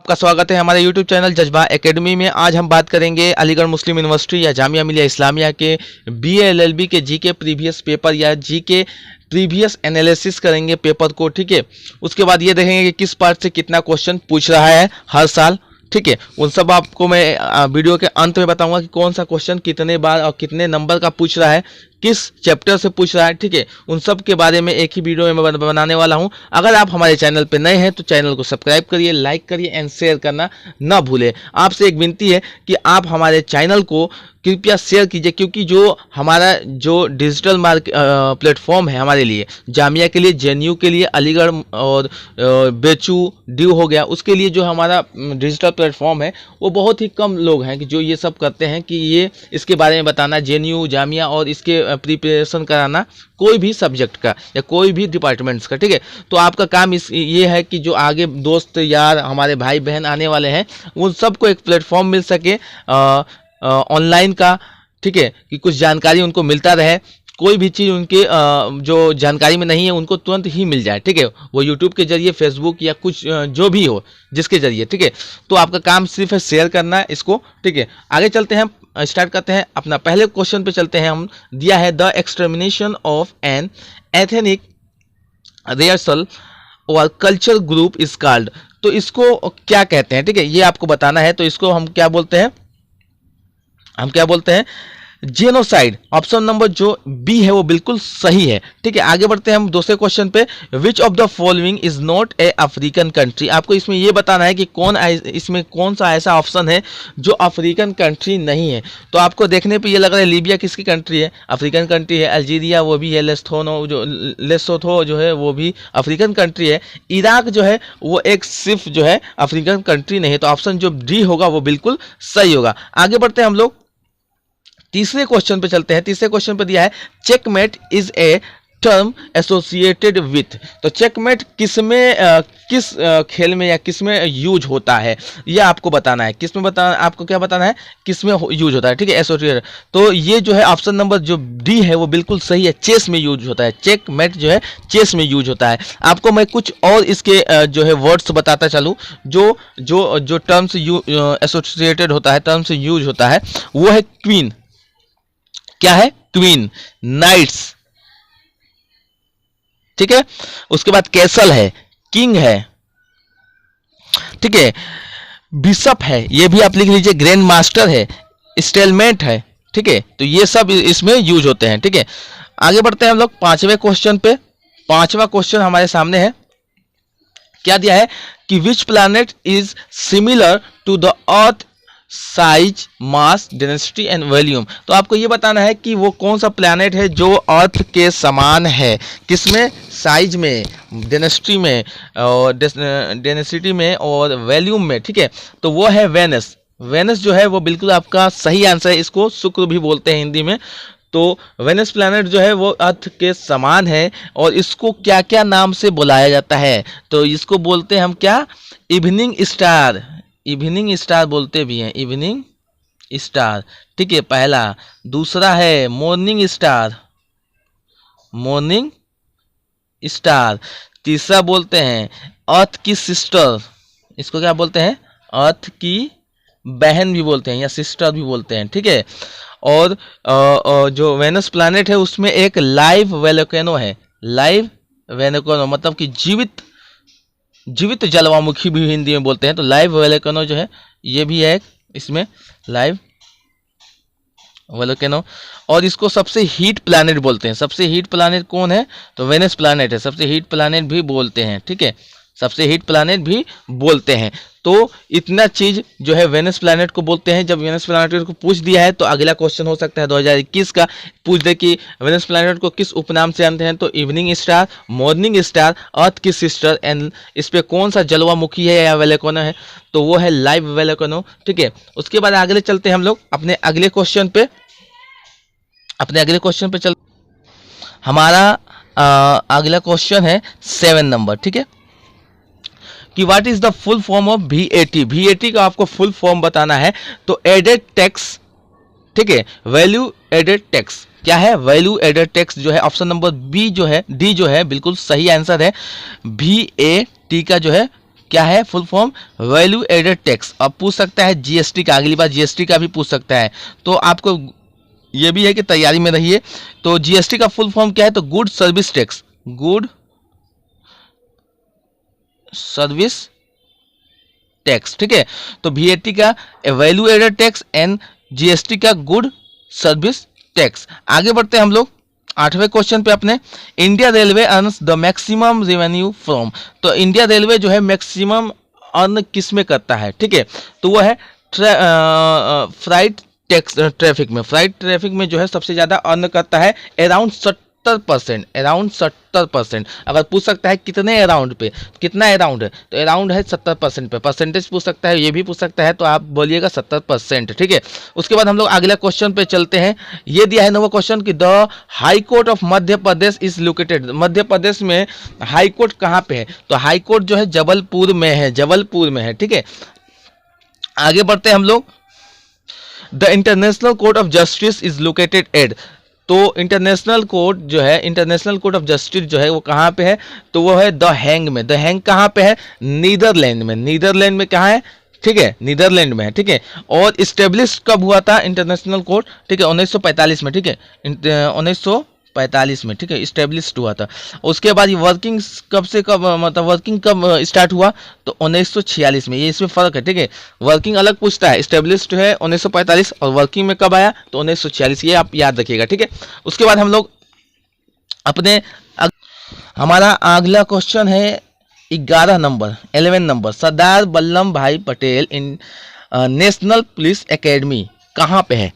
आपका स्वागत है हमारे YouTube चैनल जज्बा एकेडमी में। आज हम बात करेंगे अलीगढ़ मुस्लिम यूनिवर्सिटी या जामिया मिलिया इस्लामिया के BA LLB के जीके प्रीवियस पेपर या जीके प्रीवियस एनालिसिस करेंगे पेपर को, ठीक है। उसके बाद ये देखेंगे कि किस पार्ट से कितना क्वेश्चन पूछ रहा है हर साल, ठीक है। उन सब आपको मैं वीडियो के अंत में बताऊंगा कि कौन सा क्वेश्चन कितने बार और कितने नंबर का पूछ रहा है, किस चैप्टर से पूछ रहा है, ठीक है। उन सब के बारे में एक ही वीडियो में मैं बनाने वाला हूं। अगर आप हमारे चैनल पे नए हैं तो चैनल को सब्सक्राइब करिए, लाइक करिए एंड शेयर करना ना भूलें। आपसे एक विनती है कि आप हमारे चैनल को कृपया शेयर कीजिए, क्योंकि जो हमारा जो डिजिटल प्लेटफॉर्म है हमारे लिए, जामिया के लिए, JNU के लिए, अलीगढ़ और बेचू ड्यू हो गया, उसके लिए जो हमारा डिजिटल प्लेटफॉर्म है वो बहुत ही कम लोग हैं कि जो ये सब करते हैं कि ये इसके बारे में बताना, JNU जामिया और इसके प्रिपरेशन कराना कोई भी सब्जेक्ट का या कोई भी डिपार्टमेंट्स का, ठीक है। तो आपका काम ये है कि जो आगे दोस्त यार हमारे भाई बहन आने वाले हैं उन सबको एक प्लेटफॉर्म मिल सके ऑनलाइन का, ठीक है, कि कुछ जानकारी उनको मिलता रहे। कोई भी चीज़ उनके जो जानकारी में नहीं है उनको तुरंत ही मिल जाए, ठीक है। वो यूट्यूब के जरिए, फेसबुक या कुछ जो भी हो जिसके जरिए, ठीक है। तो आपका काम सिर्फ है शेयर करना है इसको, ठीक है। आगे चलते हैं, स्टार्ट करते हैं अपना पहले क्वेश्चन पे चलते हैं। हम दिया है the extermination of an ethnic racial or culture group is called. तो इसको क्या कहते हैं, ठीक है, ये आपको बताना है। तो इसको हम क्या बोलते हैं, जेनोसाइड। ऑप्शन नंबर जो बी है वो बिल्कुल सही है, ठीक है। आगे बढ़ते हैं हम दूसरे क्वेश्चन पे। Which of the following is not a African country. आपको इसमें ये बताना है कि इसमें कौन सा ऐसा ऑप्शन है जो अफ्रीकन कंट्री नहीं है। तो आपको देखने पे ये लग रहा है लीबिया किसकी कंट्री है, अफ्रीकन कंट्री है। अल्जीरिया वो भी है, लेसोथो जो है वो भी अफ्रीकन कंट्री है। इराक जो है वो एक सिर्फ जो है अफ्रीकन कंट्री नहीं है। तो ऑप्शन जो डी होगा वो बिल्कुल सही होगा। आगे बढ़ते हैं हम लोग तीसरे क्वेश्चन पे चलते हैं। तीसरे क्वेश्चन पे दिया है checkmate is a term associated with. तो चेकमेट किस खेल में या किस में यूज होता है, ये आपको बताना है। आपको क्या बताना है, किस में यूज होता है, ठीक है, एसोसिएटेड। तो ये जो है ऑप्शन नंबर जो डी है वो बिल्कुल सही है, चेस में यूज होता है। चेकमेट जो है चेस में यूज होता है। आपको मैं कुछ और इसके जो है वर्ड्स बताता चलूं जो जो जो टर्म्स एसोसिएटेड होता है, टर्म्स यूज होता है, वो है क्वीन। क्या है, क्वीन, नाइट्स, ठीक है। उसके बाद कैसल है, किंग है, ठीक है, बिशप है, ये भी आप लिख लीजिए, ग्रैंड मास्टर है, स्टेलमेट है, ठीक है। तो ये सब इसमें यूज होते हैं, ठीक है। आगे बढ़ते हैं हम लोग पांचवें क्वेश्चन पे। पांचवा क्वेश्चन हमारे सामने है, क्या दिया है कि which planet is similar to the earth size, mass, density and volume. तो आपको ये बताना है कि वो कौन सा प्लैनेट है जो अर्थ के समान है, किसमें, साइज में, डेंसिटी में और वॉल्यूम में, ठीक है। तो वो है वेनस। वेनस जो है वो बिल्कुल आपका सही आंसर है। इसको शुक्र भी बोलते हैं हिंदी में। तो वेनस प्लैनेट जो है वो अर्थ के समान है। और इसको क्या क्या नाम से बुलाया जाता है, तो इसको बोलते हैं हम क्या, इवनिंग स्टार। इवनिंग स्टार बोलते भी हैं, इवनिंग स्टार, ठीक है, पहला। दूसरा है मॉर्निंग स्टार, मॉर्निंग स्टार। तीसरा बोलते हैं अर्थ की सिस्टर, इसको क्या बोलते हैं, अर्थ की बहन भी बोलते हैं या सिस्टर भी बोलते हैं, ठीक है। और जो वेनस प्लैनेट है उसमें एक लाइव वोल्केनो है। लाइव वोल्केनो मतलब कि जीवित ज्वालामुखी भी हिंदी में बोलते हैं। तो लाइव वोल्केनो जो है ये भी है इसमें, लाइव वोल्केनो। और इसको सबसे हीट प्लैनेट बोलते हैं। सबसे हीट प्लैनेट कौन है, तो वेनस प्लैनेट है, सबसे हीट प्लैनेट भी बोलते हैं, ठीक है, सबसे हीट प्लैनेट भी बोलते हैं। तो इतना चीज जो है वेनस प्लैनेट को बोलते हैं। जब वेनस प्लैनेट को पूछ दिया है तो अगला क्वेश्चन हो सकता है 2021 का, पूछ दे कि वेनस प्लैनेट को किस उपनाम से जानते हैं, तो इवनिंग स्टार, मॉर्निंग स्टार, अर्थ की सिस्टर एंड इस पे कौन सा ज्वालामुखी है या वोल्केनो है, तो वो है लाइव वोल्केनो, ठीक है। उसके बाद आगे चलते हैं हम लोग अपने अगले क्वेश्चन पे। हमारा अगला क्वेश्चन है 7 नंबर, ठीक है, कि what is the full form of VAT। VAT का आपको फुल फॉर्म बताना है। तो एडेड टैक्स, ठीक है, वैल्यू एडेड टैक्स। क्या है, वैल्यू एडेड टैक्स जो है ऑप्शन नंबर बी जो है, डी जो है बिल्कुल सही आंसर है। VAT का जो है क्या है full form? Value added tax. अब पूछ सकता है जीएसटी का, अगली बार जीएसटी का भी पूछ सकता है, तो आपको ये भी है कि तैयारी में रहिए। तो जीएसटी का फुल फॉर्म क्या है? तो good service tax, good service tax, ठीक है। तो वीएटी का value added tax and GST का गुड सर्विस टैक्स। आगे बढ़ते हैं हम लोग 8वें क्वेश्चन पे अपने। India railway earns the maximum revenue from. तो इंडिया रेलवे जो है मैक्सिमम अर्न किस में करता है? ठीक है, तो वो है फ्राइट टैक्स ट्रैफिक में। फ्राइट ट्रैफिक में जो है सबसे ज़्यादा अर्न करता है, अराउंड 70%, अराउंड 70%। अगर पूछ सकता है कितने अराउंड पे, कितना अराउंड है, तो अराउंड है 70% पे। परसेंटेज पूछ सकता है, ये भी पूछ सकता है, तो आप बोलिएगा 70%, ठीक है। उसके बाद हम लोग अगला क्वेश्चन पे चलते हैं। ये दिया है नवा क्वेश्चन कि the high court of Madhya Pradesh is located. Madhya Pradesh में हाई कोर्ट कहाँ पे है? तो हाई कोर्ट जो है जबलपुर में है, जबलपुर में है, ठीक है। आगे बढ़ते हैं हम लोग। The international court of justice is located at. तो इंटरनेशनल कोर्ट जो है, इंटरनेशनल कोर्ट ऑफ जस्टिस जो है वो कहाँ पे है? तो वो है द हैंग में। द हैंग कहाँ पे है? नीदरलैंड में। नीदरलैंड में कहाँ है? ठीक है, नीदरलैंड में है, ठीक है। और इस्टेब्लिश कब हुआ था इंटरनेशनल कोर्ट? ठीक है, 1945 में, ठीक है, 1945 में, ठीक है, इस्टेब्लिश्ड हुआ था। उसके बाद ये वर्किंग कब से कब, मतलब वर्किंग कब स्टार्ट हुआ? तो 1946 में। ये इसमें फ़र्क है, ठीक है। वर्किंग अलग पूछता है, इस्टेब्लिश्ड है 1945 और वर्किंग में कब आया? तो 1946। ये आप याद रखिएगा, ठीक है। उसके बाद हम लोग अपने हमारा अगला क्वेश्चन है 11 नंबर, 11 नंबर। सरदार वल्लभ भाई पटेल इन नेशनल पुलिस एकेडमी कहाँ पे है?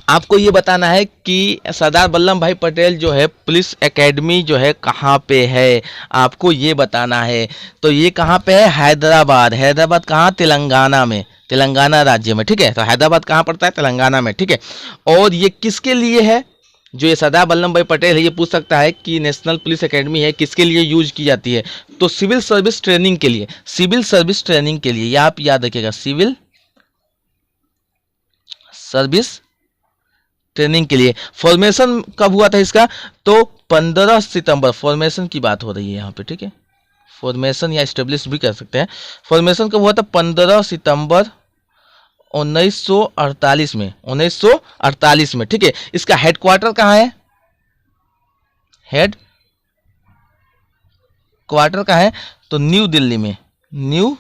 आपको ये बताना है कि सरदार वल्लभ भाई पटेल जो है पुलिस एकेडमी जो है कहाँ पे है, आपको ये बताना है। तो ये कहाँ पे है? हैदराबाद। हैदराबाद कहाँ? तेलंगाना में, तेलंगाना राज्य में, ठीक है। तो हैदराबाद कहाँ पड़ता है? तेलंगाना में, ठीक है। और ये किसके लिए है? जो ये सरदार वल्लभ भाई पटेल है, ये पूछ सकता है कि नेशनल पुलिस एकेडमी है किसके लिए यूज की जाती है? तो सिविल सर्विस ट्रेनिंग के लिए, सिविल सर्विस ट्रेनिंग के लिए। ये आप याद रखिएगा, सिविल सर्विस ट्रेनिंग के लिए। फॉर्मेशन कब हुआ था इसका? तो 15 सितंबर। फॉर्मेशन की बात हो रही है यहाँ पे, ठीक है। फॉर्मेशन या एस्टेब्लिश भी कर सकते हैं। फॉर्मेशन कब हुआ था? 15 सितंबर 1948 में, 1948 में, ठीक है। इसका हेडक्वार्टर कहाँ है? हेड क्वार्टर कहाँ है? तो न्यू दिल्ली में, न्यू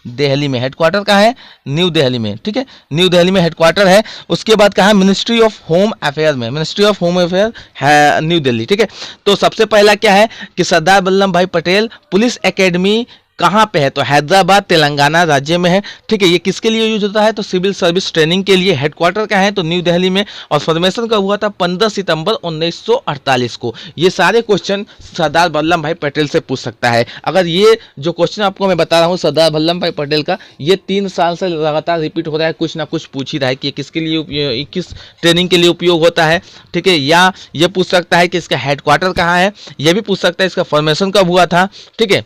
दिल्ली में। हेडक्वार्टर कहाँ है? न्यू दिल्ली में, ठीक है, न्यू दिल्ली में हेडक्वार्टर है। उसके बाद कहाँ है? मिनिस्ट्री ऑफ होम अफेयर में, मिनिस्ट्री ऑफ होम अफेयर है न्यू दिल्ली, ठीक है। तो सबसे पहला क्या है कि सरदार वल्लभ भाई पटेल पुलिस एकेडमी कहाँ पे है? तो हैदराबाद तेलंगाना राज्य में है, ठीक है। ये किसके लिए यूज होता है? तो सिविल सर्विस ट्रेनिंग के लिए। हेडक्वार्टर कहाँ है? तो न्यू दिल्ली में। और फॉर्मेशन कब हुआ था? 15 सितंबर 1948 को। ये सारे क्वेश्चन सरदार वल्लभ भाई पटेल से पूछ सकता है। अगर ये जो क्वेश्चन आपको मैं बता रहा हूँ सरदार वल्लभ भाई पटेल का, ये 3 साल से लगातार रिपीट हो रहा है, कुछ ना कुछ पूछ ही रहा है कि किसके लिए, किस ट्रेनिंग के लिए उपयोग होता है, ठीक है। या ये पूछ सकता है कि इसका हेडक्वार्टर कहाँ है, ये भी पूछ सकता है इसका फॉर्मेशन कब हुआ था, ठीक है।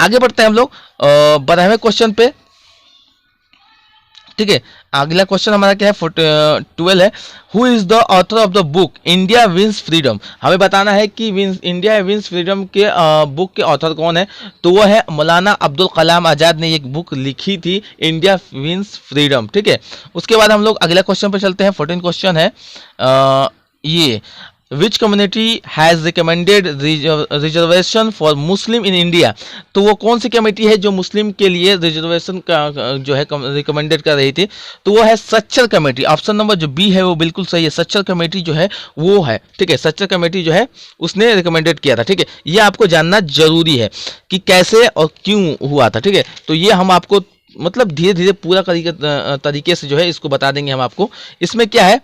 आगे बढ़ते हैं हम लोग 12वें क्वेश्चन पे, ठीक है। अगला क्वेश्चन हमारा क्या है? 12 है। Who is the author of the book India wins freedom? हमें बताना है कि इंडिया विंस फ्रीडम के बुक के ऑथर कौन है? तो वो है मौलाना अब्दुल कलाम आज़ाद ने एक बुक लिखी थी, इंडिया विंस फ्रीडम, ठीक है। उसके बाद हम लोग अगला क्वेश्चन पे चलते हैं। 14 क्वेश्चन है ये, विच community has recommended reservation for Muslim in India? तो वो कौन सी कमेटी है जो मुस्लिम के लिए रिजर्वेशन का जो है रिकमेंडेड कर रही थी? तो वो है सच्चर कमेटी। ऑप्शन नंबर जो बी है वो बिल्कुल सही है, सच्चर कमेटी जो है वो है, ठीक है। सच्चर कमेटी जो है उसने रिकमेंडेड किया था, ठीक है। ये आपको जानना जरूरी है कि कैसे और क्यों हुआ था, ठीक है। तो ये हम आपको मतलब धीरे धीरे पूरा तरीके से जो है इसको बता देंगे हम आपको। इसमें क्या है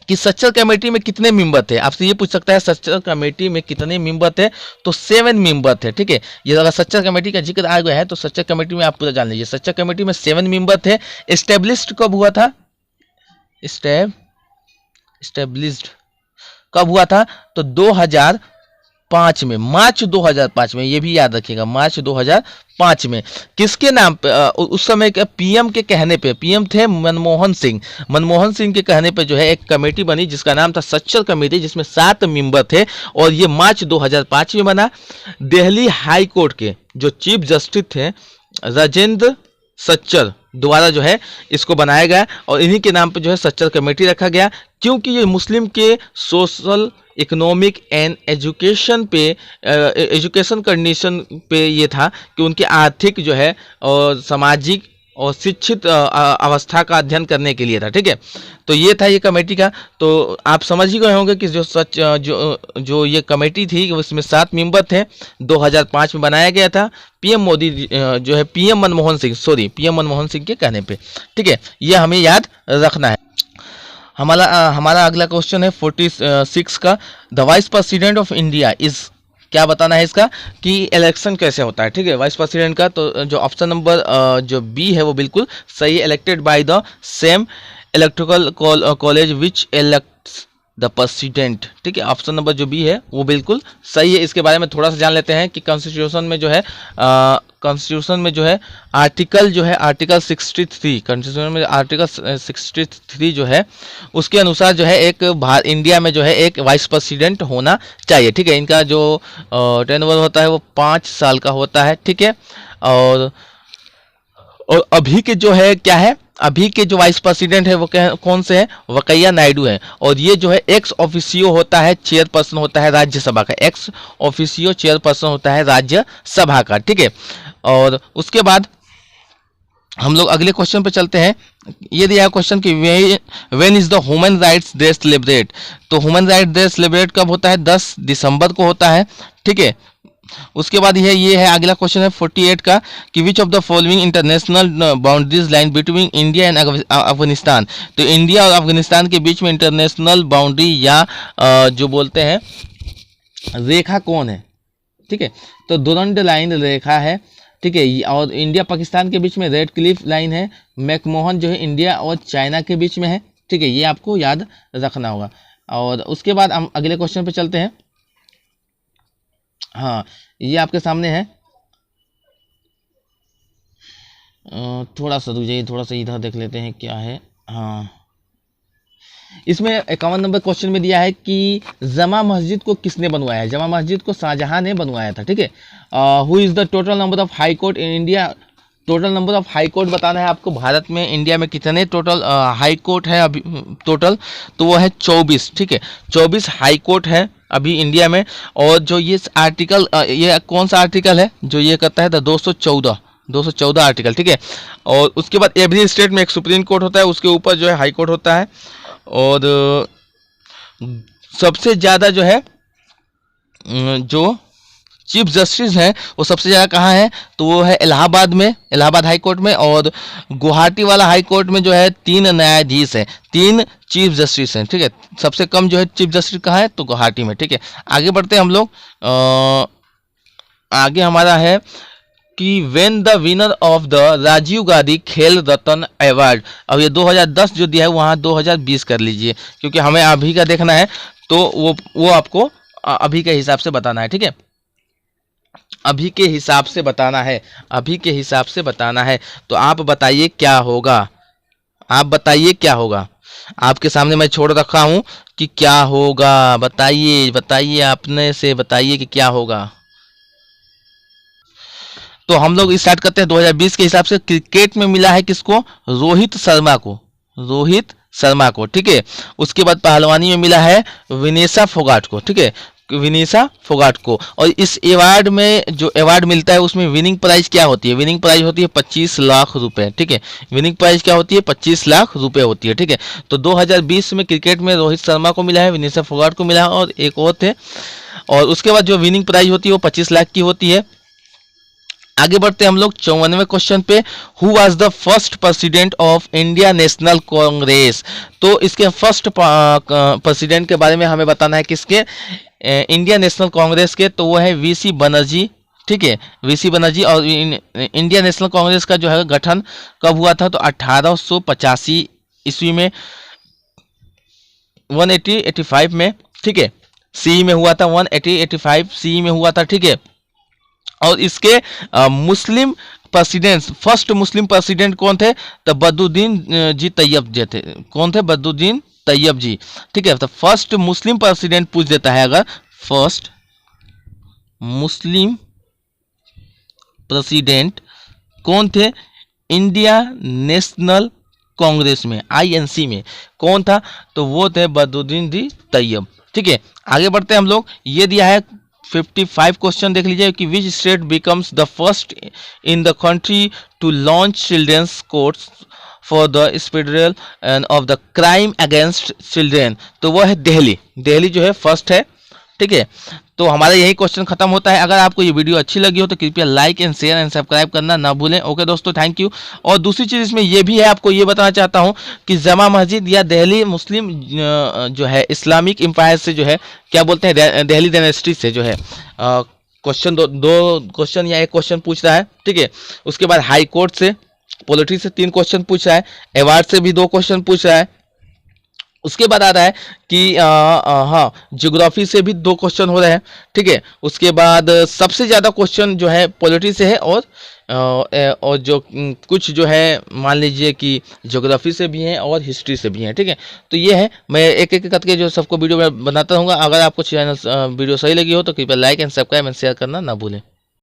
कि सच्चर कमेटी में कितने मेंबर थे? आपसे ये पूछ सकता है सच्चर कमेटी में कितने मेंबर थे? तो 7 मेंबर थे, ठीक है। ये अगर सच्चर कमेटी का जिक्र आ गया है तो सच्चर कमेटी में आप पूरा जान लीजिए। सच्चर कमेटी में 7 मेंबर थे। एस्टेब्लिश्ड कब हुआ था? एस्टेब्लिश्ड कब हुआ था? तो 2005 में, मार्च 2005 में, ये भी याद रखिएगा, मार्च 2005 में किसके नाम पे, उस समय के पीएम के कहने पे, पीएम थे मनमोहन सिंह, मनमोहन सिंह के कहने पे जो है एक कमेटी बनी जिसका नाम था सच्चर कमेटी, जिसमें 7 मेंबर थे, और ये मार्च 2005 में बना। दिल्ली हाई कोर्ट के जो चीफ जस्टिस थे राजेंद्र सच्चर द्वारा जो है इसको बनाया गया, और इन्हीं के नाम पे जो है सच्चर कमेटी रखा गया, क्योंकि ये मुस्लिम के सोशल, इकोनॉमिक एंड एजुकेशन पे, एजुकेशन कंडीशन पे ये था कि उनके आर्थिक जो है और सामाजिक और शिक्षित अवस्था का अध्ययन करने के लिए था। ठीक है, तो ये था ये कमेटी का। तो आप समझ ही गए होंगे कि जो ये कमेटी थी उसमें 7 मेंबर थे, 2005 में बनाया गया था, पीएम मोदी जो है पीएम मनमोहन सिंह के कहने पे। ठीक है, ये हमें याद रखना है। हमारा अगला क्वेश्चन है 46 का, the vice president of India is, क्या बताना है इसका कि इलेक्शन कैसे होता है। ठीक है, वाइस प्रेसिडेंट का, तो जो ऑप्शन नंबर जो बी है वो बिल्कुल सही, elected by the same electoral college which elects the president. ठीक है, ऑप्शन नंबर जो बी है वो बिल्कुल सही है। इसके बारे में थोड़ा सा जान लेते हैं कि कॉन्स्टिट्यूशन में जो है आर्टिकल 63, कॉन्स्टिट्यूशन में आर्टिकल 63 जो है उसके अनुसार जो है इंडिया में जो है एक वाइस प्रेसिडेंट होना चाहिए। ठीक है, इनका जो टेन्योर होता है वो 5 साल का होता है। ठीक है, और अभी के जो है क्या है, अभी के जो वाइस प्रेसिडेंट है वो कौन से हैं, वकैया नायडू है, और ये जो है एक्स ऑफिसियो होता है, चेयरपर्सन होता है राज्यसभा का, एक्स ऑफिसियो चेयरपर्सन होता है राज्यसभा का। ठीक है, और उसके बाद हम लोग अगले क्वेश्चन पे चलते हैं। ये दिया क्वेश्चन कि when is the human rights day celebrate, तो ह्यूमन राइट्स डे सेलिब्रेट कब होता है, 10 दिसंबर को होता है। ठीक है, उसके बाद ये है अगला क्वेश्चन है 48 का कि which of the following international boundaries line between India and Afghanistan, तो इंडिया और अफगानिस्तान के बीच में इंटरनेशनल बाउंड्री या जो बोलते हैं रेखा कौन है। ठीक है, तो दुरंड लाइन रेखा है। ठीक है, और इंडिया पाकिस्तान के बीच में रेड क्लिफ लाइन है। मैकमोहन जो है इंडिया और चाइना के बीच में है। ठीक है, ये आपको याद रखना होगा। और उसके बाद हम अगले क्वेश्चन पे चलते हैं। हाँ, ये आपके सामने है, थोड़ा सा रुकिए, थोड़ा सा इधर देख लेते हैं क्या है। हाँ, इसमें 51 नंबर क्वेश्चन में दिया है कि जमा मस्जिद को किसने बनवाया है। जमा मस्जिद को शाहजहां ने बनवाया था। ठीक है, who is the total number of high court in India, total number of high court बताना है आपको। भारत में, इंडिया में कितने टोटल हाई कोर्ट है अभी टोटल, तो वो है 24। ठीक है, 24 हाई कोर्ट है अभी इंडिया में। और जो ये आर्टिकल, ये कौन सा आर्टिकल है जो ये कहता है, 214 आर्टिकल। ठीक है, और उसके बाद एवरी स्टेट में एक सुप्रीम कोर्ट होता है, उसके ऊपर जो है हाई कोर्ट होता है। और सबसे ज़्यादा जो है जो चीफ जस्टिस हैं वो सबसे ज़्यादा कहाँ है, तो वो है इलाहाबाद में, इलाहाबाद हाई कोर्ट में। और गुवाहाटी वाला हाई कोर्ट में जो है 3 न्यायाधीश हैं, 3 चीफ जस्टिस हैं। ठीक है, सबसे कम जो है चीफ जस्टिस कहाँ है, तो गुवाहाटी में। ठीक है, आगे बढ़ते हैं हम लोग। आगे हमारा है कि when the winner of the Rajiv Gandhi Khel Ratna award, अब ये 2010 जो दिया है वहाँ 2020 कर लीजिए, क्योंकि हमें अभी का देखना है, तो वो आपको अभी के हिसाब से बताना है। ठीक है, अभी के हिसाब से बताना है, अभी के हिसाब से बताना है। तो आप बताइए क्या होगा, आप बताइए क्या होगा। आपके सामने मैं छोड़ रखा हूं कि क्या होगा, बताइए बताइए, अपने से बताइए कि क्या होगा। तो हम लोग स्टार्ट करते हैं 2020 के हिसाब से। क्रिकेट में मिला है किसको, रोहित शर्मा को, रोहित शर्मा को। ठीक है, उसके बाद पहलवानी में मिला है विनेशा फोगाट को। ठीक है, विनीशा फोगाट को। और इस अवार्ड में जो अवार्ड मिलता है उसमें विनिंग प्राइज क्या होती है, विनिंग प्राइज होती है 25 लाख रुपए। ठीक है, विनिंग प्राइज क्या होती है, 25 लाख रुपए होती है। ठीक है, तो 2020 में क्रिकेट में रोहित शर्मा को मिला है, विनीशा फोगाट को मिला है, और एक और थे। और उसके बाद जो विनिंग प्राइज होती है वो 25 लाख की होती है। आगे बढ़ते हैं हम लोग 54वें क्वेश्चन पे। Who was the first president of India national Congress, तो इसके फर्स्ट प्रेसिडेंट के बारे में हमें बताना है, किसके, इंडिया नेशनल कांग्रेस के, तो वो है वीसी बनर्जी। ठीक है, वीसी बनर्जी। और इंडिया नेशनल कांग्रेस का जो है गठन कब हुआ था, तो 1885 ईस्वी में, 1885 में। ठीक है, सी में हुआ था, 180-85 सी में हुआ था, ठीक है। और इसके मुस्लिम प्रेसिडेंट्स, फर्स्ट मुस्लिम प्रेसिडेंट कौन थे? तो बदरुद्दीन जी तैयब जी थे। कौन थे? बदरुद्दीन तैयब जी, ठीक है। तो फर्स्ट मुस्लिम प्रेसिडेंट पूछ देता है अगर, फर्स्ट मुस्लिम प्रेसिडेंट कौन थे इंडिया नेशनल कांग्रेस में, आईएनसी में, कौन था? तो वो थे बदरुद्दीन जी तैयब, ठीक है। आगे बढ़ते हैं हम लोग। ये दिया है 55 क्वेश्चन, देख लीजिए कि which state becomes the first in the country to launch children's courts for the speedy trial and of the crime against children. तो वो है दिल्ली, दिल्ली जो है फर्स्ट है, ठीक है। तो हमारा यही क्वेश्चन खत्म होता है। अगर आपको ये वीडियो अच्छी लगी हो तो कृपया like and share and subscribe करना ना भूलें। ओके दोस्तों, थैंक यू। और दूसरी चीज़ इसमें ये भी है, आपको ये बताना चाहता हूँ कि जमा मस्जिद या दिल्ली मुस्लिम जो है इस्लामिक एम्पायर से जो है, क्या बोलते हैं, दिल्ली डायनेस्टी से जो है क्वेश्चन दो क्वेश्चन या एक क्वेश्चन पूछ रहा है, ठीक है। उसके बाद हाई कोर्ट से, पॉलिटी से 3 क्वेश्चन पूछ रहा है, अवार्ड से भी 2 क्वेश्चन पूछ रहा है। उसके बाद आता है कि हाँ, ज्योग्राफी से भी 2 क्वेश्चन हो रहे हैं, ठीक है। उसके बाद सबसे ज़्यादा क्वेश्चन जो है पॉलिटी से है, और जो कुछ जो है मान लीजिए कि ज्योग्राफी से भी हैं और हिस्ट्री से भी हैं, ठीक है। तो ये है, मैं एक एक करके जो सबको वीडियो में बनाता रहूँगा। अगर आपको चैनल वीडियो सही लगी हो तो कृपया like and subscribe and share करना ना भूलें।